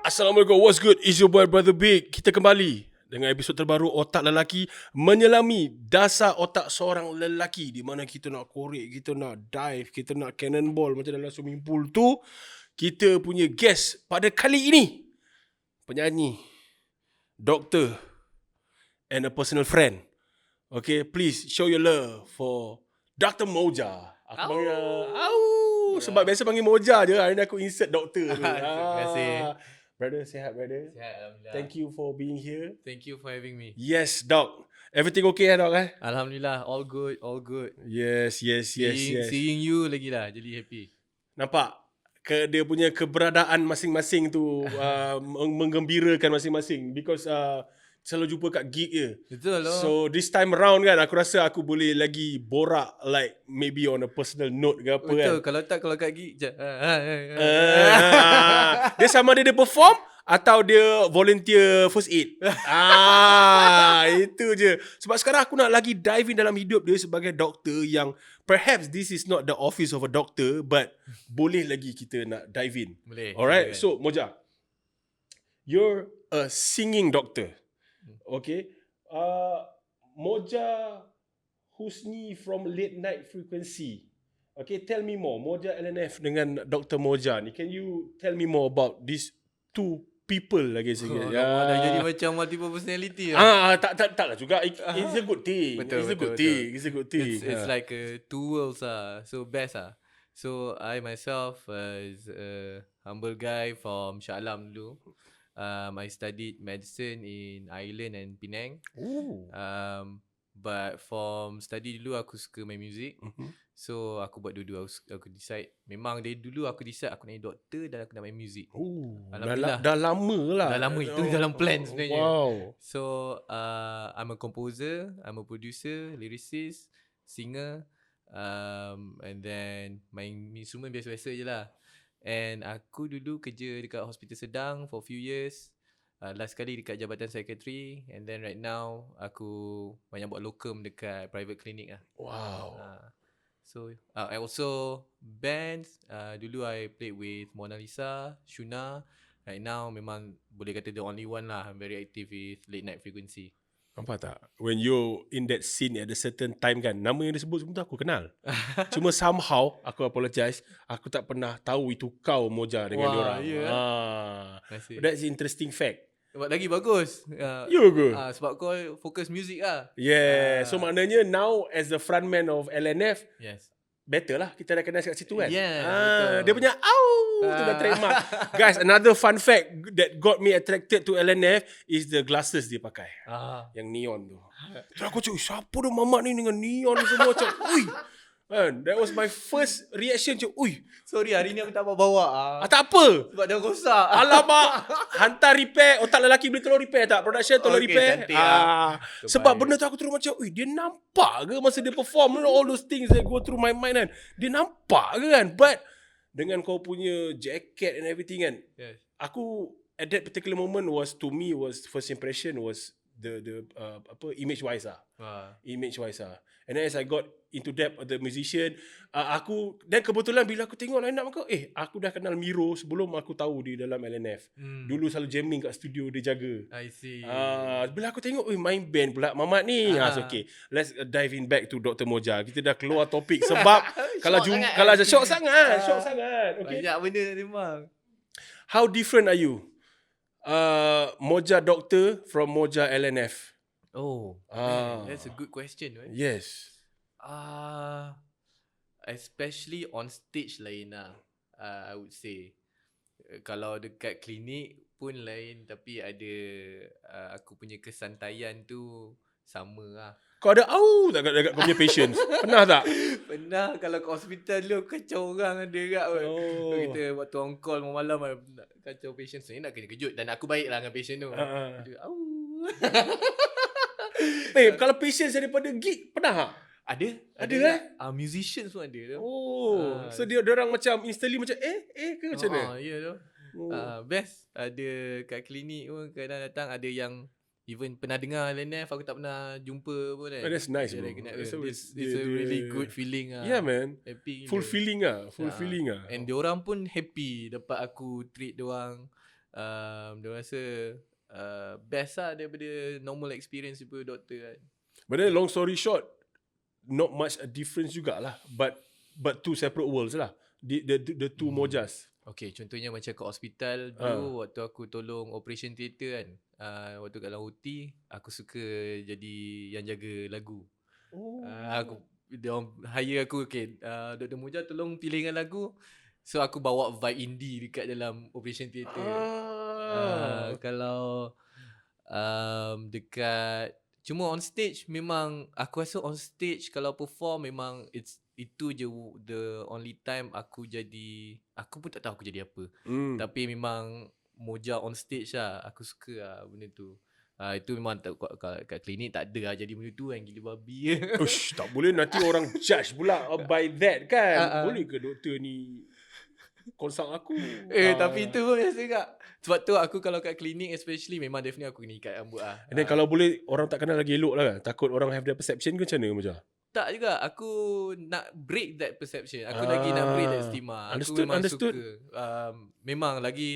Assalamualaikum, what's good? It's your boy Brother Big. Kita kembali dengan episod terbaru Otak Lelaki, menyelami dasar otak seorang lelaki, di mana kita nak korek, kita nak dive, kita nak cannonball macam dalam swimming pool tu. Kita punya guest pada kali ini, penyanyi, doktor and a personal friend. Okay, please show your love for Dr. Moja. Aku panggil sebab biasa panggil Moja je. Hari ni aku insert doktor tu. Terima kasih. Brother, sihat brother? Sihat, Alhamdulillah. Thank you for being here. Thank you for having me. Yes, doc. Everything okay doc Alhamdulillah, all good, all good. Yes. Seeing you lagi lah, jadi happy. Nampak? Dia punya keberadaan masing-masing tu menggembirakan masing-masing. Because selalu jumpa kat gig je. Betul loh. So this time around kan, aku rasa aku boleh lagi borak like maybe on a personal note ke apa. Betul, kan. kalau kat gig je. Dia sama dia perform atau dia volunteer first aid. Itu je. Sebab sekarang aku nak lagi dive in dalam hidup dia sebagai doktor yang perhaps this is not the office of a doctor, but boleh lagi kita nak dive in. Boleh. Alright, boleh. so Moja, you're a singing doctor. Okay. Moja Husni from Late Night Frequency. Okay, tell me more. Moja LNF dengan Dr. Moja ni. Can you tell me more about these two people lagi sikit? Dah jadi macam multiple personality lah. Tak lah juga. It's a good thing. It's a good thing. It's like two worlds lah. So best lah. So I myself is a humble guy from Shah Alam dulu. I studied medicine in Ireland and Penang. But from study dulu aku suka main music. So aku buat dua-dua. Aku decide, memang dari dulu aku decide aku nak jadi doktor dan aku nak main music. Alhamdulillah. Dah lama lah. Dah lama, itu dalam plan sebenarnya. Wow. So I'm a composer, I'm a producer, lyricist, singer, and then main instrument biasa-biasa je lah. And aku dulu kerja dekat Hospital Sedang for few years. Last kali dekat Jabatan Psychiatry. And then right now aku banyak buat locum dekat private clinic lah. Wow. So I also bands. Dulu I played with Mona Lisa, Shuna. Right now memang boleh kata the only one lah. I'm very active with Late Night Frequency. Nampak tak? When you in that scene at a certain time kan, nama yang disebut semua tu aku kenal. Cuma somehow, aku apologize, aku tak pernah tahu itu kau Moja dengan diorang. That's interesting fact. Sebab lagi bagus. You ke? Sebab kau fokus music lah. Yeah. So maknanya now as the frontman of LNF, Yes. better lah kita recognize kat situ kan. Yeah, dia punya tu dah trademark. Guys, another fun fact that got me attracted to LNF is the glasses dia pakai. Yang neon tu. Terus aku cakap, siapa dah mamat ni dengan neon semua macam, ui. That was my first reaction macam, ui. Sorry, hari ni aku tak bawa. Tak apa. Sebab dia rosak. Alamak. Hantar repair. Otak lelaki boleh tolong repair tak? Production tolong repair. Cantik Sebab benda tu aku terus macam, ui, dia nampak ke masa dia perform? All those things that go through my mind kan. Dia nampak ke kan? But dengan kau punya jacket and everything kan, Yes. aku at that particular moment was, to me, was first impression was the image wise lah. Image wise lah. And then as I got into depth of the musician, aku, dan kebetulan bila aku tengok line up kau, aku dah kenal Miro sebelum aku tahu dia dalam LNF. Dulu selalu jamming kat studio dia jaga. I see. Bila aku tengok, main band pula Mamat ni. So okay, let's dive in back to Dr. Moja. Kita dah keluar topik sebab kalau shock sangat. Okay. Banyak benda nak timbang. How different are you? Moja Doctor from Moja LNF. Man, that's a good question, right? Yes. Especially on stage lain lah. I would say. Kalau dekat klinik pun lain, tapi ada aku punya kesantaian tu sama lah. Kau ada tak dekat kau punya patients? Pernah tak? Pernah. Kalau kat hospital dulu kacau orang ada kat pun. Kita waktu on call malam kacau patient. Sebenarnya nak kena kejut. Dan aku baik lah dengan patient tu. Kalau patients daripada gig, pernah tak? Ada eh? musicians pun ada tu. Oh, so dia orang macam instantly macam ke macam mana? Ya tu. Oh. Best. Ada kat klinik pun kadang datang, ada yang even pernah dengar LNF, aku tak pernah jumpa pun kan. Oh, that's nice, Dia bro. recognize. That's It's a really good feeling Yeah, man. Happy Fulfilling ah. And diorang pun happy dapat aku treat diorang. Diorang rasa best lah daripada normal experience jumpa doktor kan. But then long story short, not much a difference jugalah. But two separate worlds lah. The two mojas. Okay, contohnya macam kat hospital dulu waktu aku tolong operation theatre kan. Waktu kat dalam OT, aku suka jadi yang jaga lagu. Aku dia orang hire aku, okay, Dr. Muja tolong pilihkan lagu. So aku bawa vibe indie dekat dalam operation theatre. Kalau dekat cuma on stage, memang aku rasa on stage kalau perform memang itu je the only time aku pun tak tahu aku jadi apa. Tapi memang moja on stage lah. Aku suka lah benda tu. Itu memang kat klinik tak ada lah jadi benda tu kan, gila babi. Ush, tak boleh nanti orang judge pula by that kan. Boleh ke doktor ni consult aku? Tapi itu pun biasa kak. Sebab tu aku kalau kat klinik especially, memang definitely aku kena ikat rambut lah. And then kalau boleh orang tak kenal lagi elok lah kan. Takut orang have their perception ke macam mana macam? Tak juga. Aku nak break that perception. Aku lagi nak break that stigma. Aku memang Understood. suka. Memang lagi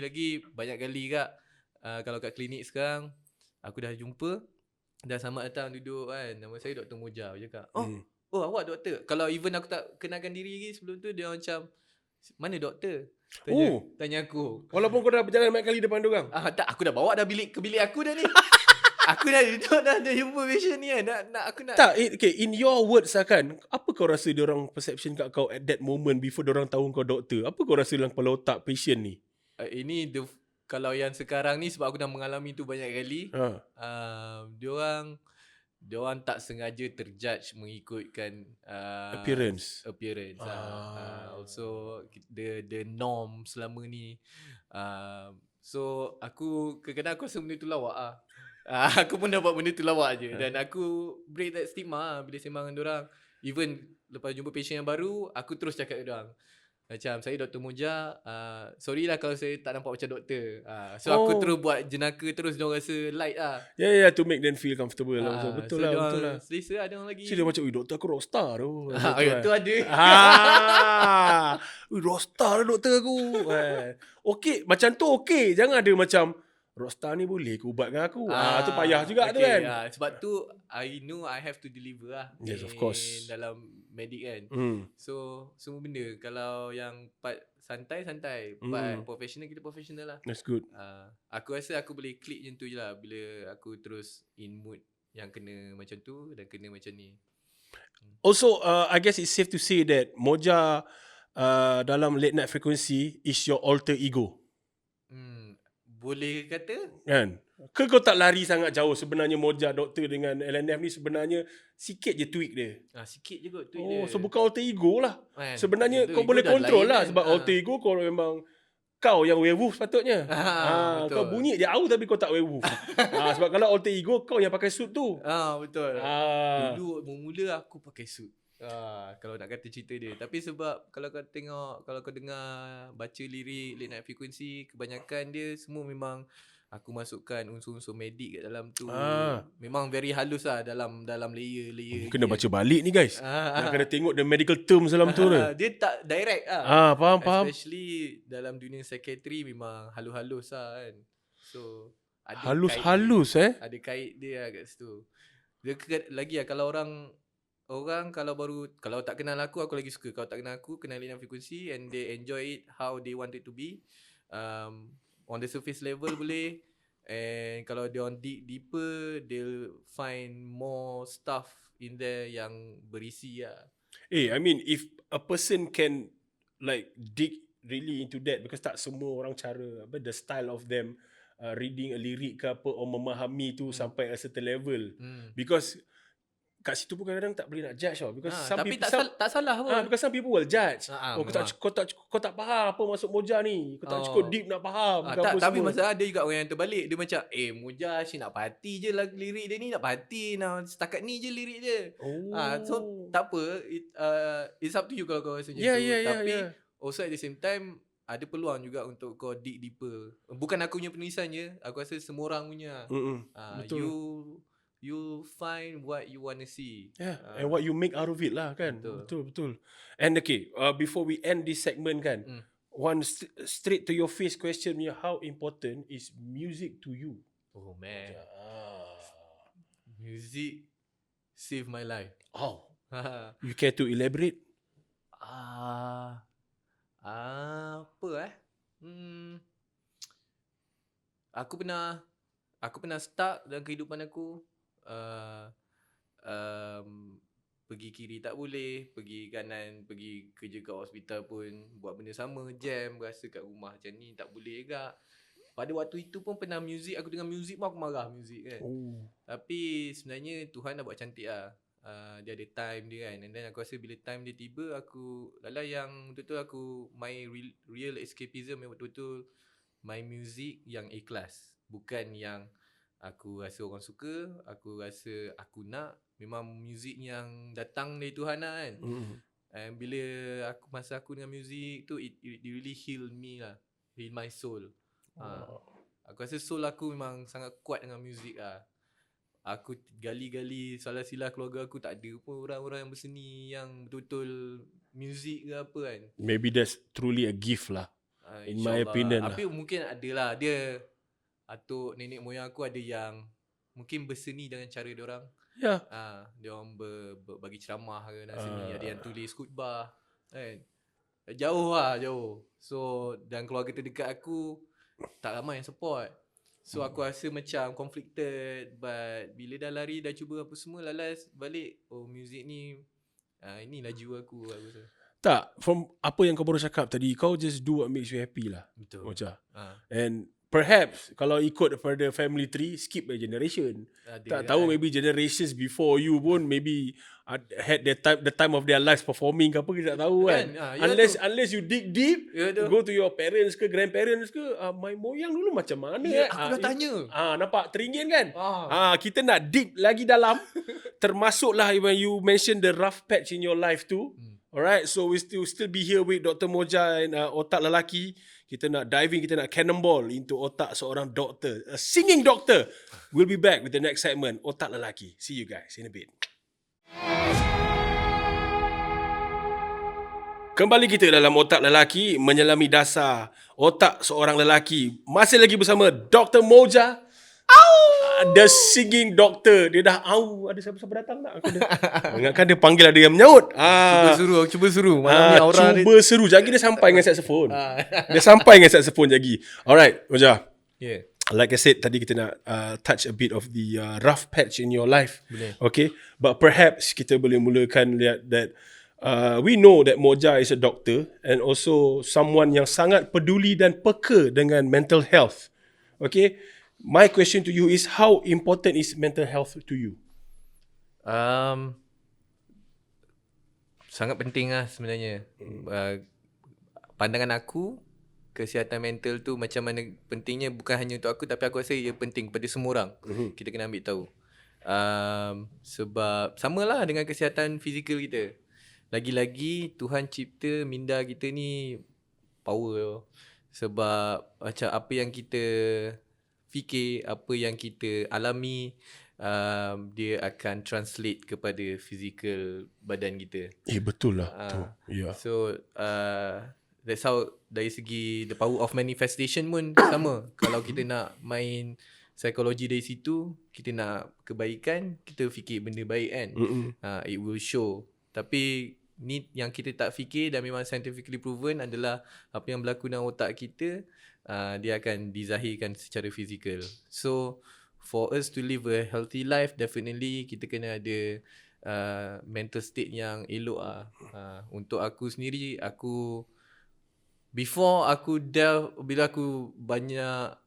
banyak kali kak. Kalau kat klinik sekarang, aku dah jumpa, dah selamat datang duduk kan. Nama saya Dr. Moja. Aku cakap, oh awak doktor. Kalau even aku tak kenalkan diri lagi sebelum tu, dia macam, mana doktor? Tanya aku. Walaupun kau dah berjalan banyak kali depan diorang. Tak, aku dah bawa dah ke bilik aku dah ni. Aku dah duduk dah jumpa patient ni kan. Aku nak. Tak, okay, in your words lah kan, apa kau rasa diorang perception kat kau at that moment before diorang tahu kau doktor? Apa kau rasa dalam kepala otak patient ni? Ini kalau yang sekarang ni, sebab aku dah mengalami tu banyak kali. Diorang tak sengaja terjudge mengikutkan Appearance. Also the norm selama ni. So aku kadang-kadang aku rasa benda tu lawak lah. Aku pun dah buat benda tu lawak je. Dan aku break that stigma bila sembang dengan diorang. Even lepas jumpa patient yang baru, aku terus cakap dengan diorang, macam, saya Dr. Moja, sorry lah kalau saya tak nampak macam doktor. So aku terus buat jenaka terus, diorang rasa light lah. Yeah, to make them feel comfortable lah. Betul so lah. Selesa lah diorang lagi. So dia macam, doktor aku rockstar tu. Tu ada. Rockstar lah doktor aku. Okay, macam tu okay. Jangan ada macam, rockstar ni boleh ke ubatkan aku? Tu payah juga tu kan. Sebab tu I know I have to deliver lah. Yes, of course. Dalam medik kan. So semua benda, kalau yang part santai, part professional, kita professional lah. That's good. Aku rasa aku boleh click macam tu je lah, bila aku terus in mood yang kena macam tu dan kena macam ni. Also, I guess it's safe to say that Moja dalam Late Night Frequency is your alter ego. Boleh kata kan? Ke kau tak lari sangat jauh sebenarnya Moja doktor dengan LNF ni sebenarnya sikit je tweak dia. Sikit je kot tweak dia. So bukan alter ego lah. Sebenarnya Alter kau ego boleh dah control lain lah kan. sebab alter ego kau memang kau yang werewolf sepatutnya. Betul. Kau bunyi je au tapi kau tak werewolf. Sebab kalau alter ego kau yang pakai suit tu. Betul. Dulu mula aku pakai suit. Kalau nak kata cerita dia. Tapi sebab kalau kau tengok, kalau kau dengar baca lirik Late Night Frequency, kebanyakan dia semua memang aku masukkan unsur-unsur medik kat dalam tu. Memang very halus lah dalam layer. Kena baca balik ni guys. Nak kena tengok the medical terms dalam tu. Dia tak direct lah. Faham. Especially dalam dunia psychiatry memang halus-halus lah kan. So ada halus ada kait dia lah kat situ. Dia lagi lah, kalau orang kalau tak kenal aku lagi suka. Kalau tak kenal aku, kenal Late Night Frequency and they enjoy it how they want it to be. On the surface level boleh, and kalau they on dig deeper, they'll find more stuff in there yang berisi lah. I mean if a person can like dig really into that, because tak semua orang cara the style of them reading a lyric ke apa or memahami tu sampai a certain level. Because kat situ pun kadang-kadang tak boleh nak judge tau, because some Tapi people tak salah pun. because some people will judge. Memang. Kau tak faham apa maksud Moja ni. Kau tak cukup deep nak faham ke apa Tapi semua. masalah ada juga orang yang terbalik. Dia macam Moja asyik nak party je lah lirik dia ni. Nak party nak setakat ni je lirik dia. So tak apa, it's up to you kalau kau rasa macam tu. Tapi also at the same time ada peluang juga untuk kau dig deeper. Bukan aku punya penulisan je, aku rasa semua orang punya. Betul. You find what you want to see. And what you make out of it lah kan. Betul. And okay, before we end this segment kan, one straight to your face question, how important is music to you? Oh man, music save my life. You care to elaborate? Apa Aku pernah stuck dalam kehidupan aku. Pergi kiri tak boleh, pergi kanan, pergi kerja kat hospital pun buat benda sama, jam, rasa kat rumah macam ni tak boleh juga. Pada waktu itu pun pernah aku dengar muzik pun aku marah muzik kan. Tapi sebenarnya Tuhan dah buat cantik lah. Dia ada time dia kan. And then aku rasa bila time dia tiba, aku lala yang betul-betul aku my real escapism yang betul-betul my music yang ikhlas. Bukan yang aku rasa orang suka, aku rasa aku nak. Memang muzik yang datang dari Tuhan lah kan. And bila masa aku dengan muzik tu, it really heal me lah. Heal my soul. Aku rasa soul aku memang sangat kuat dengan muzik lah. Aku gali-gali salah-silah keluarga aku, tak ada pun orang-orang yang berseni yang betul-betul muzik ke apa kan. Maybe that's truly a gift lah, in my opinion. Tapi mungkin ada lah, dia atuk nenek moyang aku ada yang mungkin berseni dengan cara diorang. Diorang bagi ceramah ke dalam seni, ada yang tulis khutbah kan. Jauh. So dan keluarga terdekat aku tak ramai yang support. So aku rasa macam conflicted. But bila dah lari, dah cuba apa semua, lalas balik, muzik ni ini laju aku rasa. Tak, from apa yang kau baru cakap tadi, kau just do what makes you happy lah. Betul. And perhaps kalau ikut for the family tree, skip a generation. Tak tahu, maybe generations before you pun maybe had the time of their lives performing ke apa, kita tak tahu kan. Unless you dig deep, go to your parents ke grandparents ke, my moyang dulu macam mana. Aku dah tanya. Nampak teringin kan. Kita nak dig lagi dalam. Termasuklah when you mention the rough patch in your life too. Alright, so we still be here with Dr. Moja and Otak Lelaki. Kita nak diving, kita nak cannonball into otak seorang doktor, a singing doctor. We'll be back with the next segment, Otak Lelaki. See you guys in a bit. Kembali kita dalam Otak Lelaki, menyelami dasar otak seorang lelaki. Masih lagi bersama Dr. Moja, the singing doctor. Dia dah ada siapa-siapa datang tak? Aku ingatkan dia panggil ada yang menyaut. Cuba suruh. Malam ni aura cuba seru. Jagi dia sampai dengan saxophone. Dia sampai dengan saxophone Jagi. Alright, Moja. Yeah. Like I said tadi, kita nak touch a bit of the rough patch in your life. Boleh. Okay. But perhaps kita boleh mulakan lihat that we know that Moja is a doctor and also someone yang sangat peduli dan peka dengan mental health. Okay. My question to you is, how important is mental health to you? Sangat penting lah sebenarnya. Pandangan aku, kesihatan mental tu macam mana pentingnya bukan hanya untuk aku, tapi aku rasa ia penting kepada semua orang. Kita kena ambil tahu. Sebab samalah dengan kesihatan fizikal kita. Lagi-lagi Tuhan cipta minda kita ni power. Sebab macam apa yang kita fikir, apa yang kita alami, dia akan translate kepada fizikal badan kita. Betul lah. Yeah. So that's how dari segi the power of manifestation pun sama. Kalau kita nak main psikologi dari situ, kita nak kebaikan, kita fikir benda baik kan. It will show. Tapi ni yang kita tak fikir dan memang scientifically proven adalah apa yang berlaku dalam otak kita, dia akan dizahirkan secara fizikal. So for us to live a healthy life, definitely kita kena ada mental state yang elok lah. Untuk aku sendiri, bila aku banyak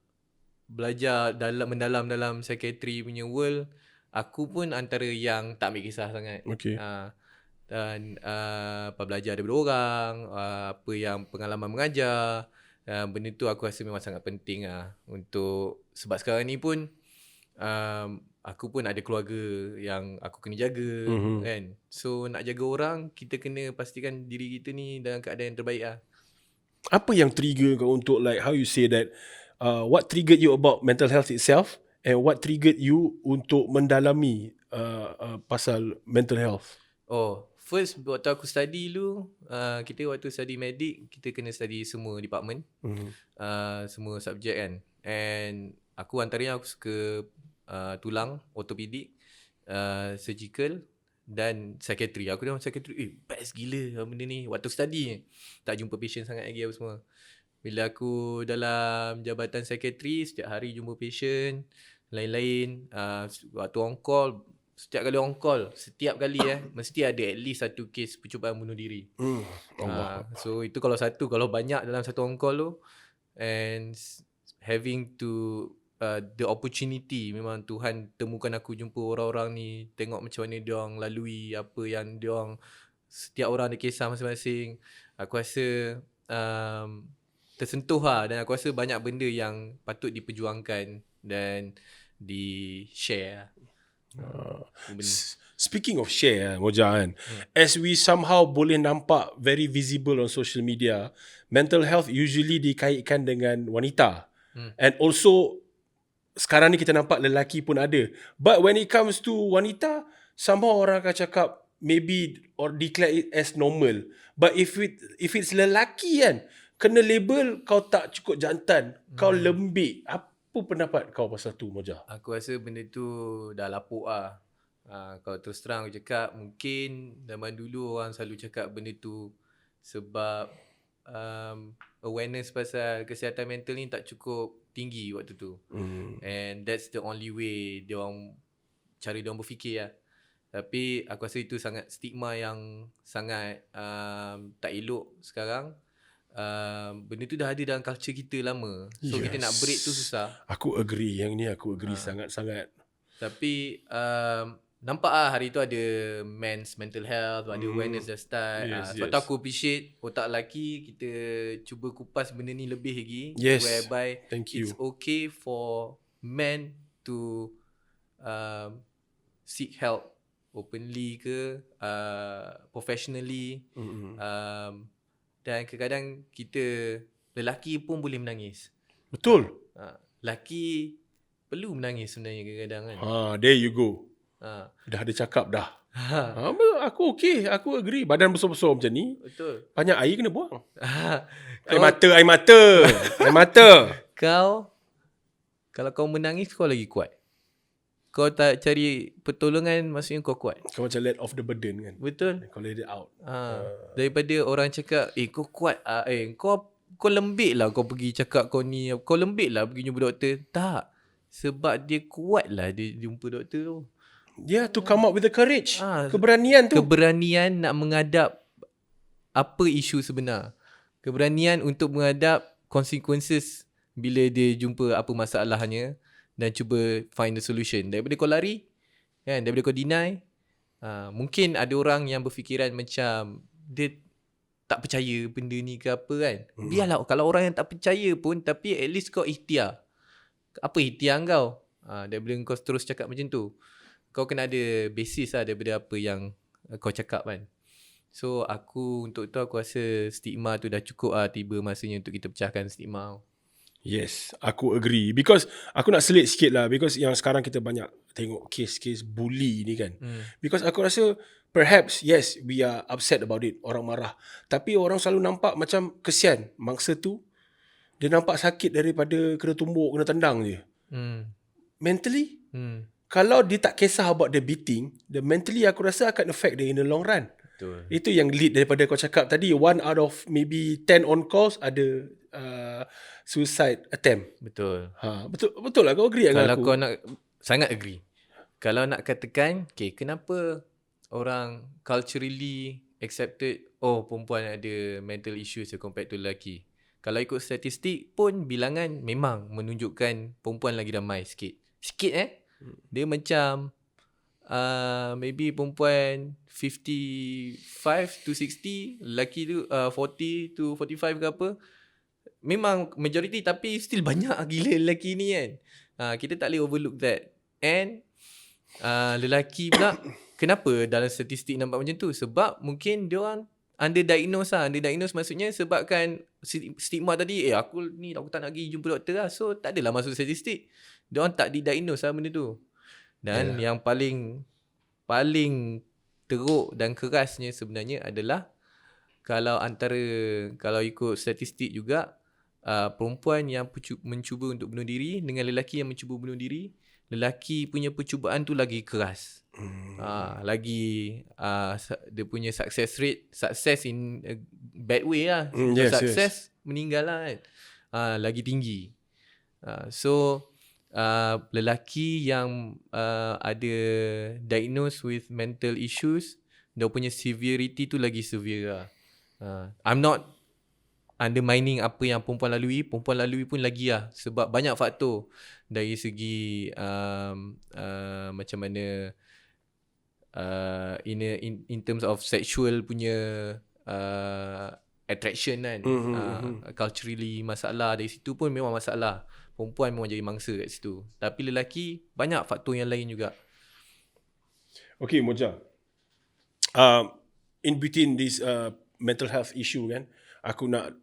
belajar mendalam dalam psychiatry punya world, aku pun antara yang tak ambil kisah sangat. Okay. Dan apa belajar daripada orang, apa yang pengalaman mengajar, benda tu aku rasa memang sangat penting untuk, sebab sekarang ni pun aku pun ada keluarga yang aku kena jaga, kan. So nak jaga orang, kita kena pastikan diri kita ni dalam keadaan yang terbaik Apa yang trigger kau untuk, like, how you say that, what triggered you about mental health itself, and what triggered you untuk mendalami pasal mental health? First waktu aku study dulu, kita waktu study medik, kita kena study semua department, semua subjek kan. And aku antaranya aku suka tulang, ortopedik, surgical dan psychiatry. Aku dalam psychiatry, best gila benda ni. Waktu study tak jumpa patient sangat lagi apa semua. Bila aku dalam jabatan psychiatry, setiap hari jumpa patient lain-lain. Waktu on call, setiap kali mesti ada at least satu kes percubaan bunuh diri. So itu kalau satu, kalau banyak dalam satu on call tu, and having to the opportunity, memang Tuhan temukan aku jumpa orang-orang ni, tengok macam mana diorang lalui apa yang diorang, setiap orang ada kisah masing-masing. Aku rasa tersentuh dan aku rasa banyak benda yang patut diperjuangkan dan di-share. Speaking of share, Moja kan, as we somehow boleh nampak very visible on social media, mental health usually dikaitkan dengan wanita. And also sekarang ni kita nampak lelaki pun ada. But when it comes to wanita, somehow orang akan cakap maybe or declare it as normal. But if it's lelaki kan, kena label kau tak cukup jantan, kau lembik. Apa pendapat kau pasal tu, Moja? Aku rasa benda tu dah lapuk kalau terus terang aku cakap, mungkin zaman dulu orang selalu cakap benda tu sebab awareness pasal kesihatan mental ni tak cukup tinggi waktu tu. And that's the only way cara diorang berfikir Tapi aku rasa itu sangat stigma yang sangat tak elok sekarang. Benda tu dah ada dalam culture kita lama. So kita nak break tu susah. Aku agree. Yang ni aku agree sangat-sangat. Tapi nampak hari tu ada men's mental health, ada awareness dah start. Sebab tu aku appreciate otak lelaki, kita cuba kupas benda ni lebih lagi. Whereby it's okay for men to seek help openly ke, professionally. Dan kadang-kadang kita, lelaki pun boleh menangis. Betul. Lelaki perlu menangis sebenarnya kadang-kadang kan. There you go. Dah ada cakap dah. Aku okay. Aku agree. Badan besar-besar macam ni, betul, banyak air kena buang. Air mata. Kalau kau menangis, kau lagi kuat. Kau tak cari pertolongan, maksudnya kau kuat. Kau macam let off the burden kan. Betul. Kau let it out. Daripada orang cakap, kau kuat, kau lembik lah kau pergi cakap kau ni, kau lembik lah pergi jumpa doktor. Tak. Sebab dia kuat lah dia jumpa doktor tu. To come up with the courage. Keberanian tu. Keberanian nak menghadap apa isu sebenar. Keberanian untuk menghadap consequences bila dia jumpa apa masalahnya dan cuba find the solution. Daripada kau lari, kan, daripada kau deny. Mungkin ada orang yang berfikiran macam dia tak percaya benda ni ke apa kan. Biarlah kalau orang yang tak percaya pun, tapi at least kau ikhtiar. Apa ikhtiar kau? Daripada kau terus cakap macam tu, kau kena ada basis daripada apa yang kau cakap kan. So untuk tu aku rasa stigma tu dah cukup tiba masanya untuk kita pecahkan stigma. Yes, aku agree. Because aku nak selit sikit lah, because yang sekarang kita banyak tengok kes-kes bully ni kan. Because aku rasa perhaps yes, we are upset about it, orang marah. Tapi orang selalu nampak macam kesian mangsa tu, dia nampak sakit daripada kena tumbuk, kena tendang je. Mentally, kalau dia tak kisah about the beating, the mentally aku rasa akan affect dia in the long run. Betul. Itu yang lead daripada kau cakap tadi, 1 out of maybe 10 on calls ada suicide attempt. Betul. Betul lah, kau agree dengan aku? Kalau kau nak, sangat agree. Kalau nak katakan, kenapa orang culturally accepted, perempuan ada mental issues compared to lelaki. Kalau ikut statistik pun, bilangan memang menunjukkan perempuan lagi ramai sikit. Dia macam maybe perempuan 55 to 60, lelaki tu 40 to 45 ke apa. Memang majority, tapi still banyak gila lelaki ni kan. Kita tak boleh overlook that. And lelaki pula, kenapa dalam statistik nampak macam tu? Sebab mungkin dia orang underdiagnose lah. Underdiagnose maksudnya sebabkan stigma tadi, aku tak nak pergi jumpa doktor lah. So tak adalah masuk statistik. Dia orang tak didiagnose lah benda tu. Dan yang paling teruk dan kerasnya sebenarnya adalah kalau ikut statistik juga, perempuan yang mencuba untuk bunuh diri dengan lelaki yang mencuba bunuh diri, lelaki punya percubaan tu lagi keras. Lagi dia punya success in a bad way lah. Success meninggal lah kan. Lagi tinggi. So lelaki yang ada diagnosed with mental issues, dia punya severity tu lagi severe lah. I'm not undermining apa yang perempuan lalui pun lagi lah. Sebab banyak faktor dari segi macam mana in terms of sexual punya attraction kan. Culturally masalah dari situ pun memang masalah. Perempuan memang jadi mangsa kat situ. Tapi lelaki banyak faktor yang lain juga. Okay, Moja. In between this mental health issue kan, aku nak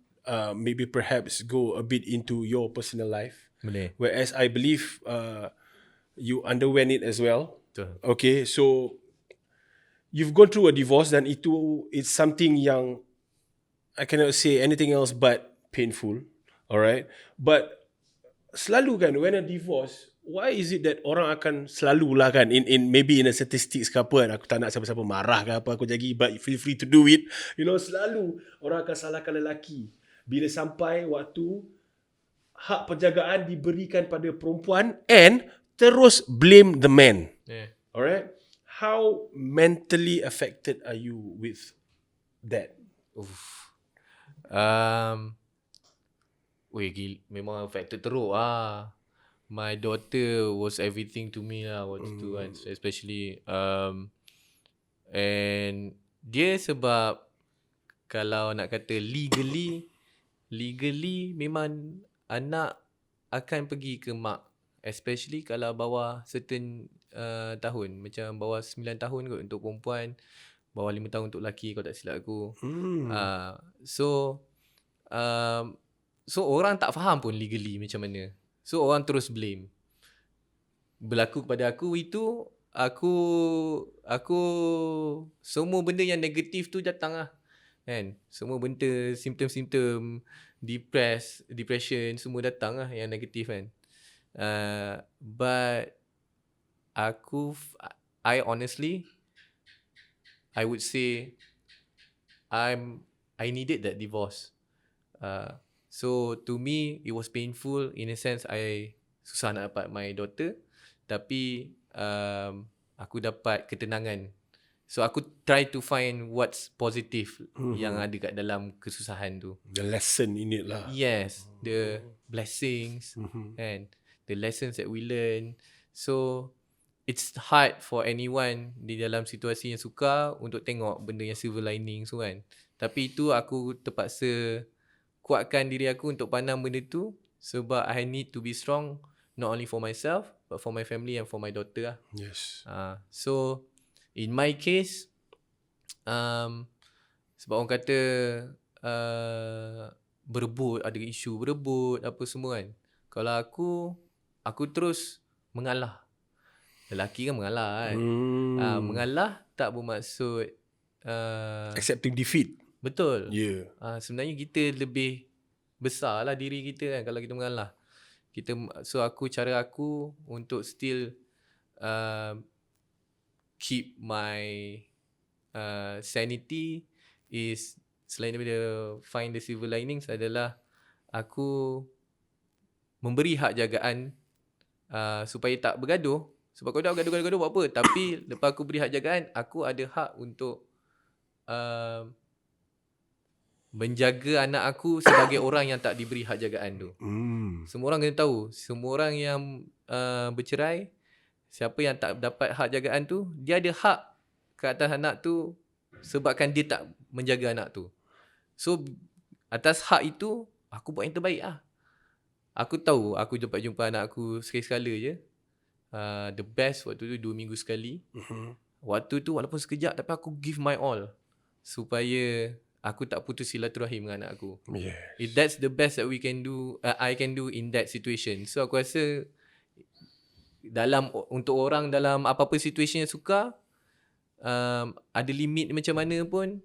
maybe perhaps go a bit into your personal life. Boleh. Whereas I believe you underwent it as well. Betul. Okay, so you've gone through a divorce dan itu it's something yang I cannot say anything else but painful. Alright, but selalu kan when a divorce, why is it that orang akan selalu lah kan in maybe in a statistics ke apa kan, aku tak nak siapa-siapa marah ke apa aku jadi, but feel free to do it, you know, selalu orang akan salahkan lelaki bila sampai waktu hak penjagaan diberikan pada perempuan and terus blame the man. Alright, how mentally affected are you with that? Memang affected teruk lah. My daughter was everything to me lah waktu tu kan. Especially and dia sebab kalau nak kata legally memang anak akan pergi ke mak. Especially kalau bawah certain tahun. Macam bawah 9 tahun kot untuk perempuan, bawah 5 tahun untuk lelaki kalau tak silap aku. So orang tak faham pun legally macam mana. So orang terus blame. Berlaku kepada aku itu, aku semua benda yang negatif tu datang lah kan. Semua benda, simptom-simptom depression semua datang lah yang negatif kan. But I honestly, I would say I needed that divorce. So to me it was painful in a sense. I susah nak dapat my daughter, tapi aku dapat ketenangan. So aku try to find what's positive yang ada kat dalam kesusahan tu. The lesson in it lah. Yes, the blessings and the lessons that we learn. So it's hard for anyone di dalam situasi yang sukar untuk tengok benda yang silver lining tu kan. Tapi itu aku terpaksa kuatkan diri aku untuk pandang benda tu, sebab I need to be strong not only for myself but for my family and for my daughter lah. Yes. So in my case, sebab orang kata berebut, ada isu berebut apa semua kan. Kalau aku terus mengalah. Lelaki kan mengalah kan. Mengalah tak bermaksud accepting defeat. Betul. Yeah. Sebenarnya kita lebih besar lah diri kita kan kalau kita mengalah. So cara aku untuk still keep my sanity is, selain daripada find the silver linings, adalah aku memberi hak jagaan supaya tak bergaduh. Sebab kalau dah gaduh buat apa. Tapi lepas aku beri hak jagaan, aku ada hak untuk menjaga anak aku sebagai orang yang tak diberi hak jagaan tu. Semua orang kena tahu, semua orang yang bercerai, siapa yang tak dapat hak jagaan tu, dia ada hak ke atas anak tu sebabkan dia tak menjaga anak tu. So atas hak itu aku buat yang terbaik lah. Aku tahu aku dapat jumpa anak aku sekali-sekala je. The best waktu tu 2 minggu sekali. Waktu tu walaupun sekejap tapi aku give my all supaya aku tak putus silaturahim dengan anak aku. Yes. If that's the best that we can do, I can do in that situation. So aku rasa untuk orang dalam apa-apa situation yang sukar, ada limit macam mana pun,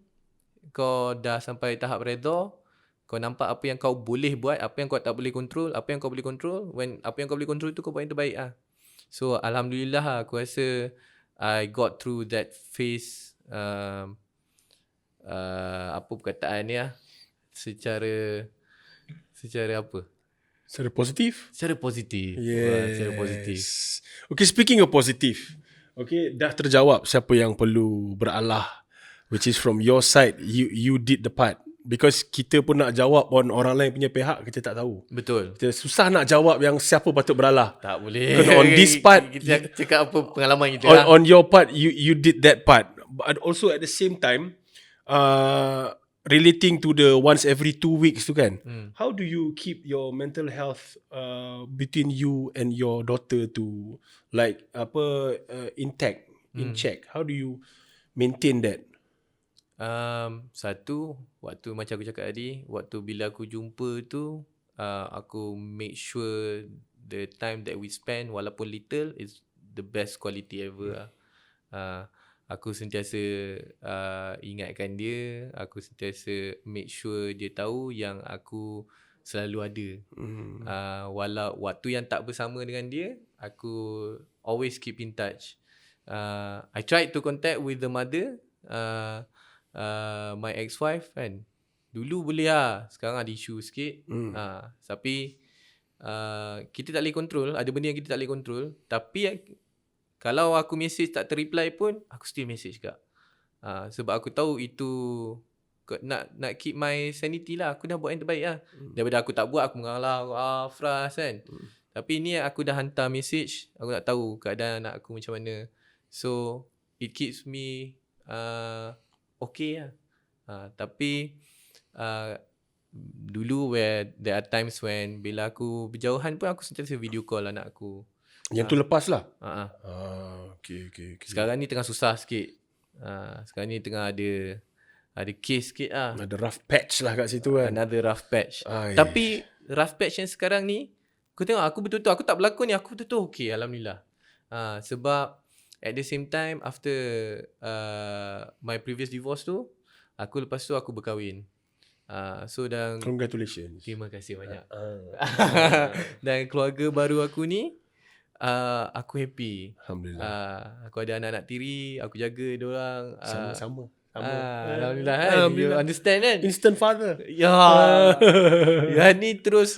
kau dah sampai tahap redha, kau nampak apa yang kau boleh buat, apa yang kau tak boleh control, apa yang kau boleh control, apa yang kau boleh control tu kau buat yang terbaik lah. So alhamdulillah lah, aku rasa I got through that phase, apa perkataan ni lah, secara apa? Secara positif? Secara positif. Yes. Secara positif. Okay, speaking of positif. Okay, dah terjawab siapa yang perlu beralah, which is from your side. You did the part. Because kita pun nak jawab on orang lain punya pihak, kita tak tahu. Betul. Kita susah nak jawab yang siapa patut beralah. Tak boleh. Because on this part, kita cakap apa pengalaman kita lah. on your part, you did that part. But also at the same time, relating to the once every 2 weeks tu kan, how do you keep your mental health between you and your daughter to like intact, in check? How do you maintain that? Satu, waktu macam aku cakap tadi, waktu bila aku jumpa tu, aku make sure the time that we spend walaupun little is the best quality ever lah. Aku sentiasa ingatkan dia, aku sentiasa make sure dia tahu yang aku selalu ada. Walau waktu yang tak bersama dengan dia, aku always keep in touch. I tried to contact with the mother, my ex-wife kan. Dulu boleh lah, sekarang ada isu sikit. Tapi kita tak boleh control, ada benda yang kita tak boleh control. Tapi kalau aku message tak terreply pun, aku still message juga. Sebab aku tahu itu nak keep my sanity lah. Aku dah buat yang terbaik lah. Daripada aku tak buat, aku mengalah, frust kan. Tapi ni aku dah hantar message, aku nak tahu keadaan anak aku macam mana. So it keeps me okay lah. Tapi dulu where there are times when bila aku berjauhan pun aku sentiasa video call anak aku. Yang tu lepas lah. Okay. Sekarang ni tengah susah sikit. Sekarang ni tengah ada case sikit lah. Ada rough patch lah kat situ kan. Another rough patch. Tapi rough patch yang sekarang ni, aku tengok aku betul-betul, aku tak berlakon ni, aku betul-betul okay, alhamdulillah. Sebab at the same time, after my previous divorce tu, lepas tu aku berkahwin. So dan Congratulations. terima kasih banyak. Dan keluarga baru aku ni, aku happy. Alhamdulillah. Aku ada anak-anak tiri, aku jaga diorang. Sama. Alhamdulillah kan. You Alhamdulillah. understand kan? Instant father. Ya. Yang ni terus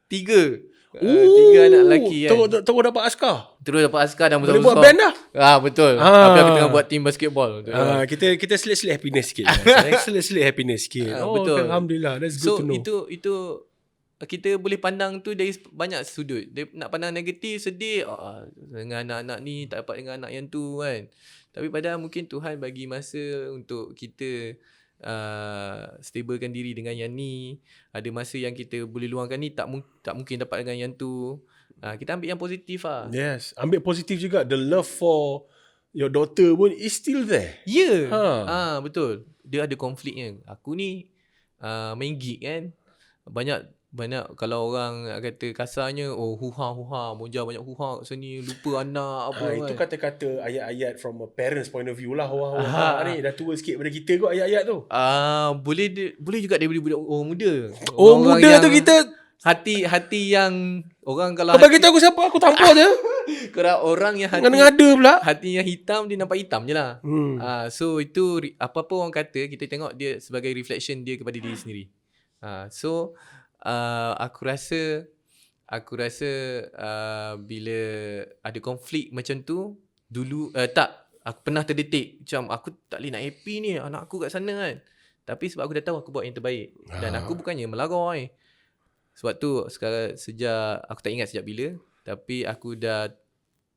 3. 3 anak lelaki kan. Terus dapat askar. Terus dapat askar dan Boleh buat band dah. Betul. Tapi aku tengah buat team basketball. Kita selit-selit happiness sikit. Selit-selit happiness sikit. Betul. Alhamdulillah. That's good to know. So itu kita boleh pandang tu dari banyak sudut. Dia nak pandang negatif, sedih, dengan anak-anak ni tak dapat dengan anak yang tu kan. Tapi padahal mungkin Tuhan bagi masa untuk kita stablekan diri dengan yang ni. Ada masa yang kita boleh luangkan ni, tak mungkin dapat dengan yang tu. Kita ambil yang positif lah. Yes, ambil positif juga. The love for your daughter pun is still there. Ya. Yeah. Betul. Dia ada konfliknya. Aku ni main gig kan. Banyak kalau orang kata kasarnya, huha, monja banyak huha kat sini, lupa anak apa kan. Itu kata-kata ayat-ayat from a parent's point of view lah. Huha ni dah tua sikit pada kita kot ayat-ayat tu. Boleh juga daripada budak orang muda. Orang muda tu kita hati yang orang kalau bagi tahu aku siapa, aku tampar je. Kalau orang yang ngada pula. Hati yang hitam, dia nampak hitam je lah. So itu apa-apa orang kata, kita tengok dia sebagai reflection dia kepada diri sendiri. So aku rasa bila ada konflik macam tu dulu, aku pernah terdetik macam aku tak boleh nak happy ni, anak aku kat sana kan. Tapi sebab aku dah tahu aku buat yang terbaik, dan aku bukannya melarang. Sebab tu sekarang aku tak ingat sejak bila, tapi aku dah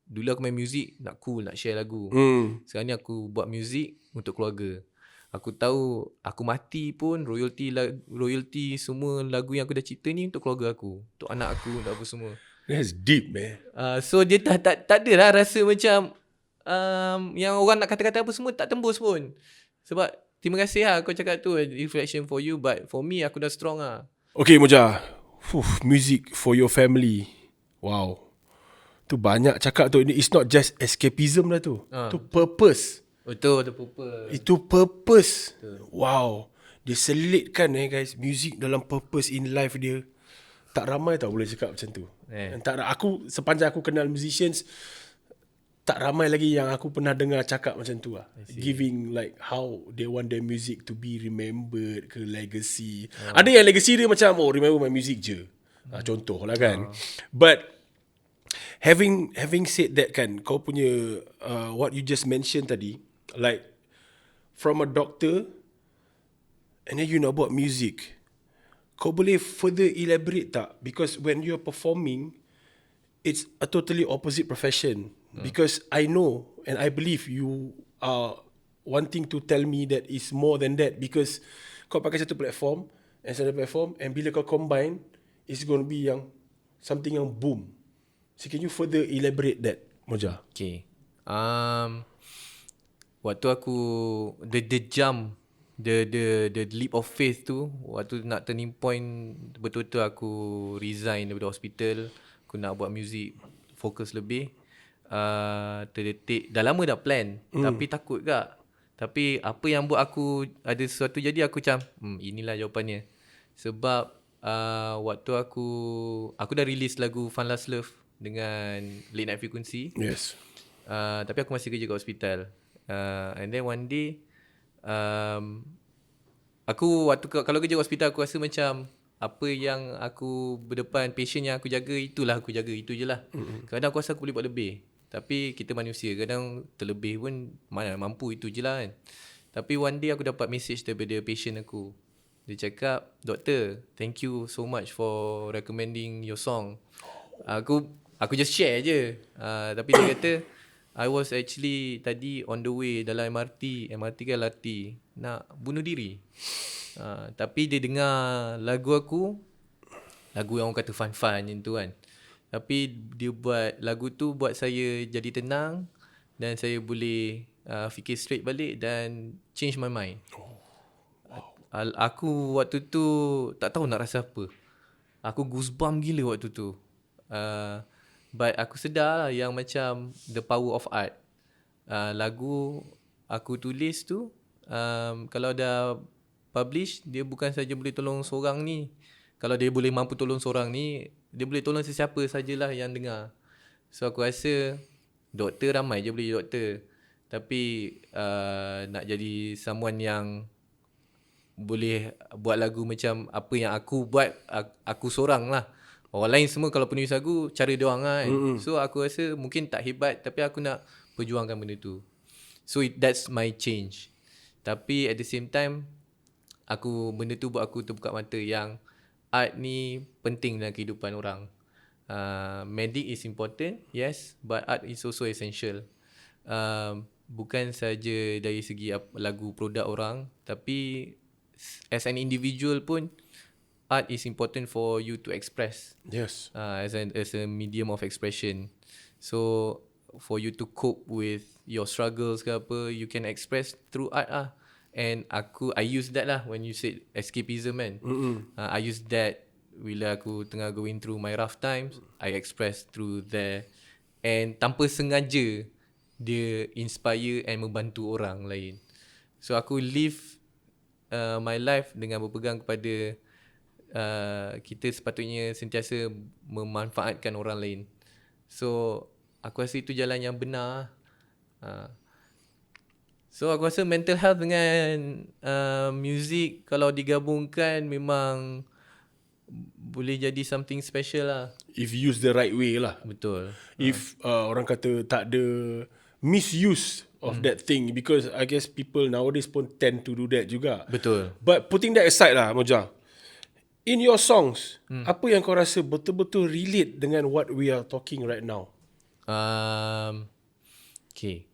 dulu aku main muzik nak cool, nak share lagu. Sekarang ni aku buat muzik untuk keluarga. Aku tahu aku mati pun royalty semua lagu yang aku dah cipta ni untuk keluarga aku, untuk anak aku, untuk apa semua. That's deep, man. So dia tak adalah rasa macam yang orang nak kata-kata apa semua tak tembus pun. Sebab terima kasih lah kau cakap tu, reflection for you, but for me aku dah strong lah. Okay, Moja. Music for your family. Wow. Tu banyak cakap tu. It's not just escapism lah tu. Tu purpose. Betul, purpose. Itu purpose. Wow. Dia selitkan guys, music dalam purpose in life dia. Tak ramai tau boleh cakap macam tu. Aku sepanjang aku kenal musicians, tak ramai lagi yang aku pernah dengar cakap macam tu lah. Giving like how they want their music to be remembered, ke legacy. Ada yang legacy dia macam remember my music je. Contoh lah kan. But having said that kan, kau punya what you just mentioned tadi, like from a doctor and then you know about music, kau boleh further elaborate tak? Because when you're performing, it's a totally opposite profession. Because I know and I believe you are wanting to tell me that it's more than that. Because kau pakai satu platform and bila kau combine, it's going to be yang something yang boom. So can you further elaborate that, Moja? Okay. Waktu aku the jump, the leap of faith tu, waktu nak turning point, betul-betul aku resign daripada hospital, aku nak buat music, fokus lebih. Terdetik, dah lama dah plan, tapi takut gak. Tapi apa yang buat aku ada sesuatu jadi, aku macam inilah jawapannya. Sebab waktu aku dah release lagu Fun Last Love dengan Late Night Frequency. Yes. Tapi aku masih kerja kat hospital. And then one day aku waktu kalau kerja hospital, aku rasa macam apa yang aku berdepan, passion yang aku jaga, itulah aku jaga, itu je lah. Kadang aku rasa aku boleh buat lebih, tapi kita manusia, kadang terlebih pun mana mampu, itu je lah kan. Tapi one day aku dapat message daripada patient aku. Dia cakap, "Doktor, thank you so much for recommending your song." Aku just share je. Tapi dia kata, "I was actually tadi on the way dalam MRT ke LRT nak bunuh diri. Tapi dia dengar lagu aku, lagu yang orang kata fun-fun macam tu kan. Tapi dia buat lagu tu buat saya jadi tenang, dan saya boleh fikir straight balik dan change my mind." Aku waktu tu tak tahu nak rasa apa. Aku goosebump gila waktu tu. But aku sedar lah yang macam the power of art. Lagu aku tulis tu, kalau dah publish, dia bukan saja boleh tolong seorang ni. Kalau dia boleh mampu tolong seorang ni, dia boleh tolong sesiapa sajalah yang dengar. So aku rasa doktor ramai je boleh jadi doktor. Tapi nak jadi someone yang boleh buat lagu macam apa yang aku buat, aku seorang lah. Orang lain semua kalau penulis lagu, cara dia orang kan. So aku rasa mungkin tak hebat, tapi aku nak perjuangkan benda tu. So that's my change. Tapi at the same time, benda tu buat aku terbuka mata yang art ni penting dalam kehidupan orang. Medic is important, yes, but art is also essential. Bukan saja dari segi lagu produk orang, tapi as an individual pun, art is important for you to express. Yes. As a medium of expression. So for you to cope with your struggles ke apa, you can express through art lah. And I use that lah when you said escapism kan. I use that bila aku tengah going through my rough times, I express through there. And tanpa sengaja, dia inspire and membantu orang lain. So aku live my life dengan berpegang kepada kita sepatutnya sentiasa memanfaatkan orang lain. So aku rasa itu jalan yang benar. So aku rasa mental health dengan music kalau digabungkan memang boleh jadi something special lah. If used the right way lah. Betul. If orang kata tak ada misuse of that thing, because I guess people nowadays pun tend to do that juga. Betul. But putting that aside lah, Moja, in your songs, apa yang kau rasa betul-betul relate dengan what we are talking right now? Okay.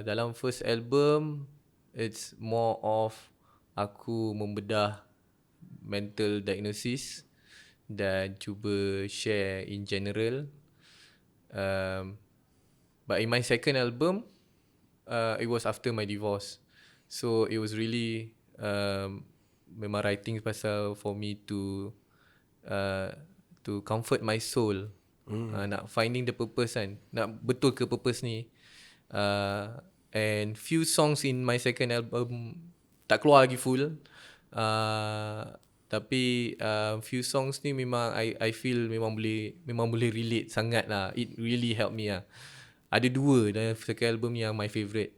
Dalam first album, it's more of aku membedah mental diagnosis dan cuba share in general. But in my second album, it was after my divorce. So it was really memang writing pasal for me to comfort my soul. Nak finding the purpose kan. Nak betul ke purpose ni. And few songs in my second album tak keluar lagi full. Tapi few songs ni memang I feel memang boleh relate sangat lah. It really helped me lah. Ada dua dalam second album ni yang my favourite.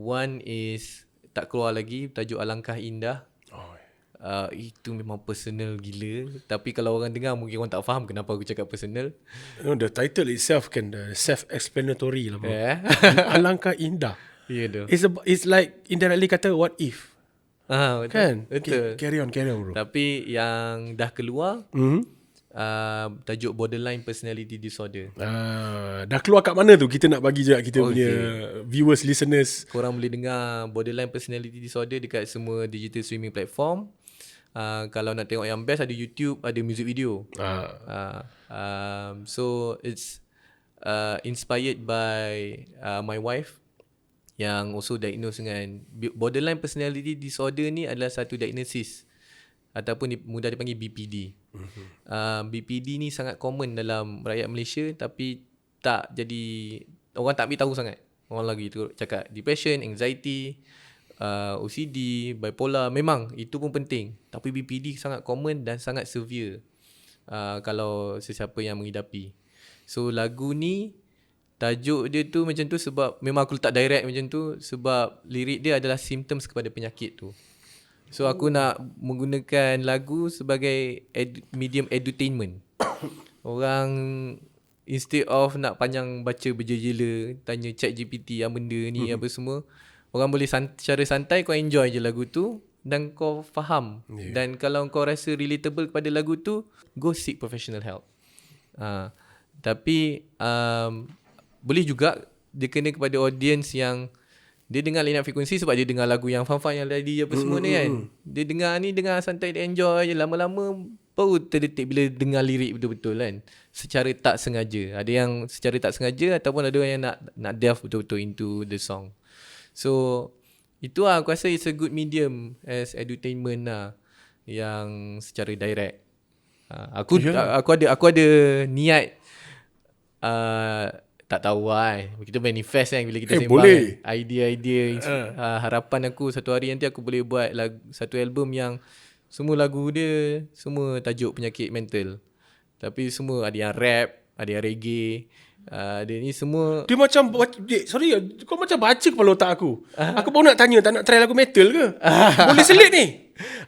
One is tak keluar lagi, tajuk Alangkah Indah. Itu memang personal gila. Tapi kalau orang dengar mungkin orang tak faham kenapa aku cakap personal. The title itself kan self-explanatory lah bro. Alangkah Indah. Yeah, It's like indirectly kata what if. Betul. Kan? Betul. Carry on bro. Tapi yang dah keluar, tajuk Borderline Personality Disorder. Dah keluar kat mana tu? Kita nak bagi juga kita punya viewers, listeners. Korang boleh dengar Borderline Personality Disorder dekat semua digital streaming platform. Kalau nak tengok yang best, ada YouTube, ada music video. So it's inspired by my wife yang also diagnosed dengan Borderline Personality Disorder. Ni adalah satu diagnosis ataupun mudah dipanggil BPD. BPD ni sangat common dalam rakyat Malaysia, tapi tak jadi, orang tak ambil tahu sangat. Orang lagi tu cakap depression, anxiety, OCD, bipolar. Memang itu pun penting, tapi BPD sangat common dan sangat severe kalau sesiapa yang mengidapi. So lagu ni tajuk dia tu macam tu sebab memang aku letak direct macam tu sebab lirik dia adalah symptoms kepada penyakit tu. So aku nak menggunakan lagu sebagai medium edutainment. Orang instead of nak panjang baca berjela-jela, tanya ChatGPT yang benda ni apa semua, orang boleh secara santai kau enjoy je lagu tu dan kau faham. Dan kalau kau rasa relatable kepada lagu tu, go seek professional help. Tapi boleh juga dia kena kepada audience yang dia dengar lain frekuensi sebab dia dengar lagu yang fun-fun yang tadi apa semua ni kan. Dia dengar ni, dengar santai, dia enjoy je. Lama-lama baru terdetik bila dengar lirik betul-betul kan. Secara tak sengaja. Ada yang secara tak sengaja ataupun ada yang nak delve betul-betul into the song. So itu lah aku rasa it's a good medium as edutainment lah, yang secara direct. Aku ada niat tak tahu lah kita manifest kan bila kita sembang kan? Idea-idea harapan aku satu hari nanti aku boleh buat satu album yang semua lagu dia semua tajuk penyakit mental. Tapi semua ada yang rap, ada yang reggae, ada ni semua. Dia macam sorry kau macam baca kepala otak aku. Aku baru nak tanya, tak nak try lagu metal ke? Boleh selit ni.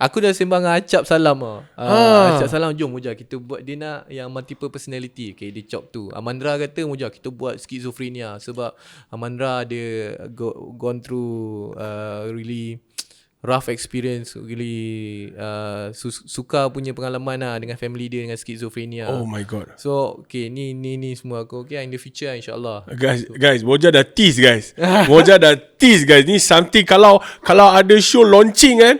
Aku dah sembang dengan Acap Salam Acap Salam, jom Moja kita buat, dia nak yang multiple personality. Okay, dia chop tu. Amandra kata Moja kita buat schizophrenia sebab Amandra dia gone through really rough experience, really suka punya pengalaman lah dengan family dia dengan schizophrenia. Oh my god. So okay, ni semua aku okay in the future insyaAllah. Guys Moja dah tease guys. Moja dah tease guys. Ni something kalau ada show launching kan,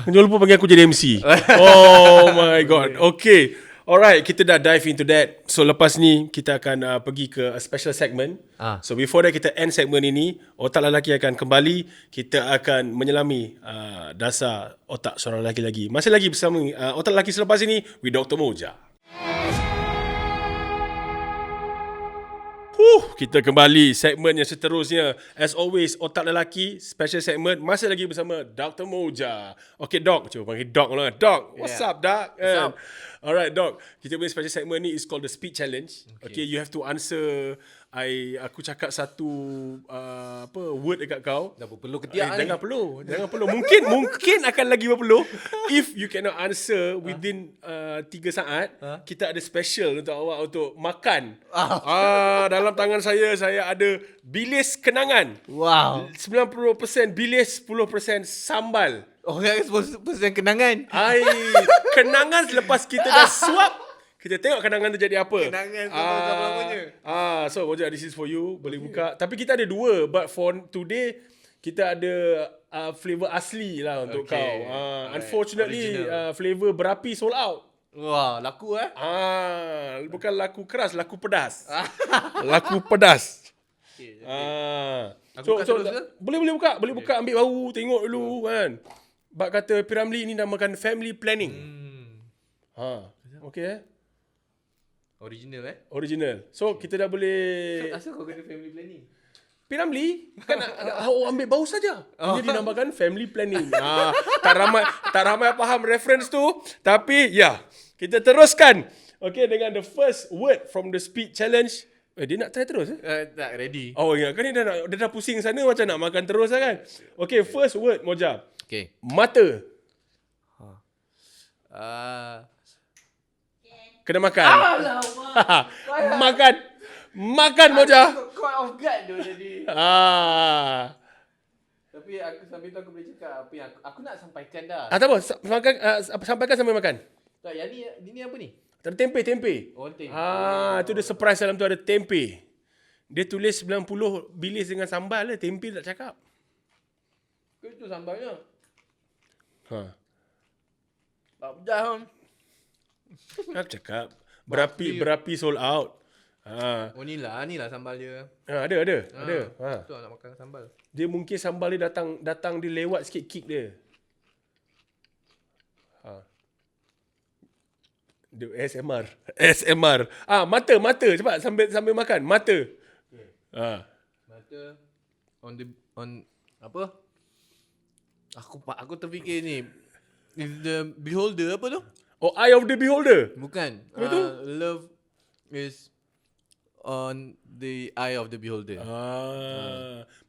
jangan lupa panggil aku jadi MC. Oh my god. Okay, alright, kita dah dive into that. So lepas ni kita akan pergi ke a special segment. So before that kita end segment ini, Otak Lelaki akan kembali. Kita akan menyelami dasar otak seorang lelaki lagi. Masih lagi bersama Otak Lelaki selepas ini with Dr. Moja. Kita kembali segmen yang seterusnya. As always, Otak Lelaki special segment masih lagi bersama Dr. Moja. Okay Doc, cuba panggil Doc lah. Doc, what's up Doc? What's up? Alright Doc, kita punya special segment ni is called the speed challenge. Okay, you have to answer. Aku cakap satu word dekat kau. Dah berpeluh ketiak ni. Jangan perlu. Mungkin akan lagi berpeluh. If you cannot answer within 3 saat, kita ada special untuk awak untuk makan. Dalam tangan saya ada bilis kenangan. Wow. 90% bilis, 10% sambal. Orang yang kenangan. Kenangan selepas kita dah suap, Kita tengok kenangan tu jadi apa. Kenangan sama-samanya. So Moja, this is for you. Boleh buka. Tapi kita ada dua. But for today, kita ada flavor asli lah untuk kau. Alright. Unfortunately, flavor berapi sold out. Wah, laku Bukan laku keras, laku pedas. Laku pedas. Okay. So, Aku buka terus ke? boleh buka, ambil bau, tengok dulu kan. Bak kata Piramli ni namakan family planning. Okay. Original. So kita dah boleh Asal kau kena family planning? Piramli kan ambil bau saja. Ini dinamakan family planning. Tak ramai faham reference tu, tapi kita teruskan. Okay, dengan the first word from the speed challenge. Dia nak try terus Tak, ready. ingat kan dia dah pusing sana macam nak makan terus lah kan. Okay, first word Moja. Okay. Mata. Kena makan. Makan Moja. Caught off guard tu jadi. Tapi aku sambil tu aku boleh cakap apa yang aku nak sampaikan dah. Tak apa, sampaikan sambil makan. Tak, yang ni apa ni? Ada tempe. Oh, tempe. Tu dia surprise dalam tu ada tempe. Dia tulis 90 bilis dengan sambal lah, tempe tak cakap. Itu sambalnya. Tak pedas. Aku cakap berapi sold out. Oh ni lah sambal dia. Ada. Tu nak makan sambal. Dia mungkin sambal dia datang dia lewat sikit kick dia. Dia SMR. Mata cepat sambil makan. Mata. Mata on apa? Aku terfikir ni. Is the beholder apa tu? Oh, Eye of the Beholder. Bukan. Apa tu? Love is on the eye of the beholder.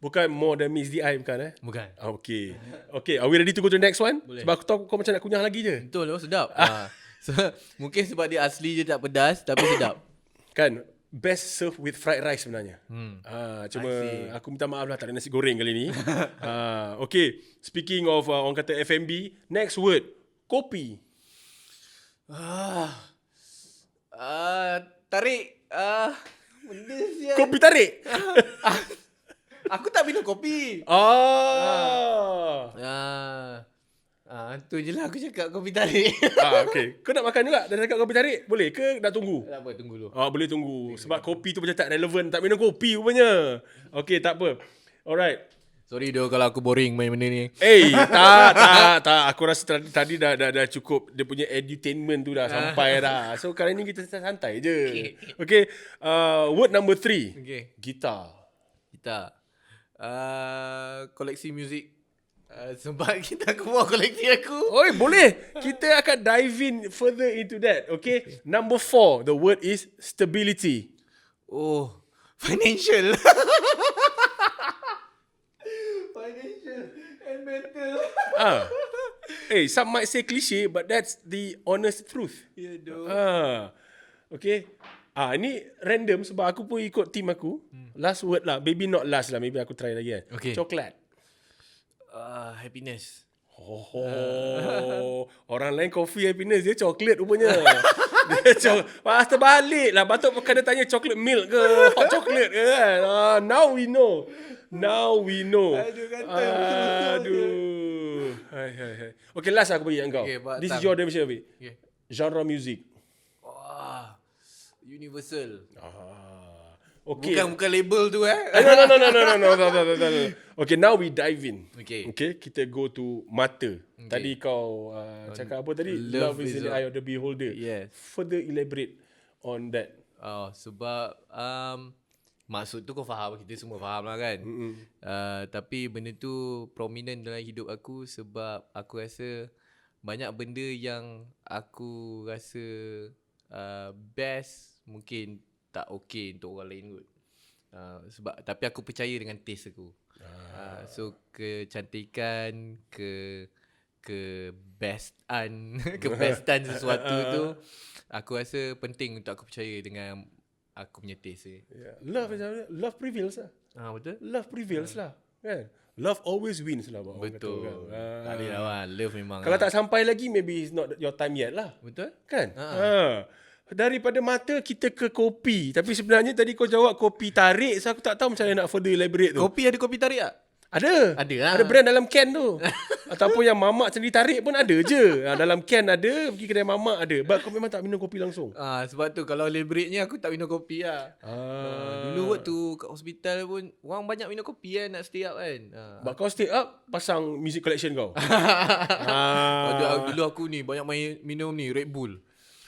Bukan more than meets the eye, bukan Bukan. Okay. Are we ready to go to the next one? Boleh. Sebab aku tahu kau macam nak kunyah lagi je. Betul, sedap. So, mungkin sebab dia asli je tak pedas tapi sedap. Kan, best serve with fried rice sebenarnya. Cuma I see. aku minta maaf lah tak ada nasi goreng kali ni. Okay, speaking of orang kata F&B, next word, kopi. Tarik. Benda sial. Kopi tarik. Aku tak minum kopi. Tu je lah aku cakap kopi tarik. Okay. Kau nak makan juga? Dah cakap kopi tarik? Boleh ke nak tunggu? Tak apa, tunggu dulu. Boleh tunggu. Sebab kopi tu macam tak relevan. Tak minum kopi rupanya. Okay, tak apa. Alright. Sorry doh kalau aku boring main benda ni. Tak. Aku rasa tadi dah cukup. Dia punya edutainment tu dah sampai dah. So kali ni kita santai je. Okay. Word number 3. Okay. Gitar. Koleksi muzik. Sebab aku mau koleksi aku. Oi, boleh. Kita akan dive in further into that. Okay. Number 4. The word is stability. Oh, financial. Financial and mental. Some might say cliche, but that's the honest truth. Ya doh. Okay. Ini random sebab aku pun ikut team aku. Last word lah. Maybe not last lah. Maybe aku try lagi kan. Okay. Coklat. Happiness. Orang lain coffee happiness, dia coklat rupanya. Pas terbalik lah. Patut kena tanya coklat milk ke hot chocolate ke kan. Now we know. Aduh. Hai. Okay, last aku bagi kau. Okay, This is your definition of it. Okay. Genre music. Universal. Okay. Bukan label tu No. Okay, now we dive in. Okay, kita go to mata. Tadi kau cakap apa tadi? Love is in the eye of the beholder. Yes. Further elaborate on that. Sebab maksud tu kau faham, kita semua faham lah kan. Tapi benda tu prominent dalam hidup aku sebab aku rasa banyak benda yang aku rasa best mungkin tak okay untuk orang lain kot. Sebab tapi aku percaya dengan taste aku. So kecantikan, kebestan sesuatu tu aku rasa penting untuk aku percaya dengan aku punya taste. Love prevails lah. Betul? Love prevails lah. Kan? Love always wins lah. Betul. Kan? Tak boleh lah. Love memang. Kalau tak sampai lagi, maybe it's not your time yet lah. Betul? Kan? daripada mata kita ke kopi. Tapi sebenarnya tadi kau jawab kopi tarik, so aku tak tahu macam mana nak further elaborate tu. Kopi ada kopi tarik tak? Ada. Ada lah. Ada brand dalam can tu. Ataupun yang mamak sendiri tarik pun ada je. Dalam can ada, pergi kedai mamak ada. But kau memang tak minum kopi langsung. Sebab tu kalau elaborate-nya aku tak minum kopi lah. Dulu waktu kat hospital pun orang banyak minum kopi kan, nak stay up kan. But kau stay up, pasang music collection kau. Dulu aku ni banyak minum ni Red Bull.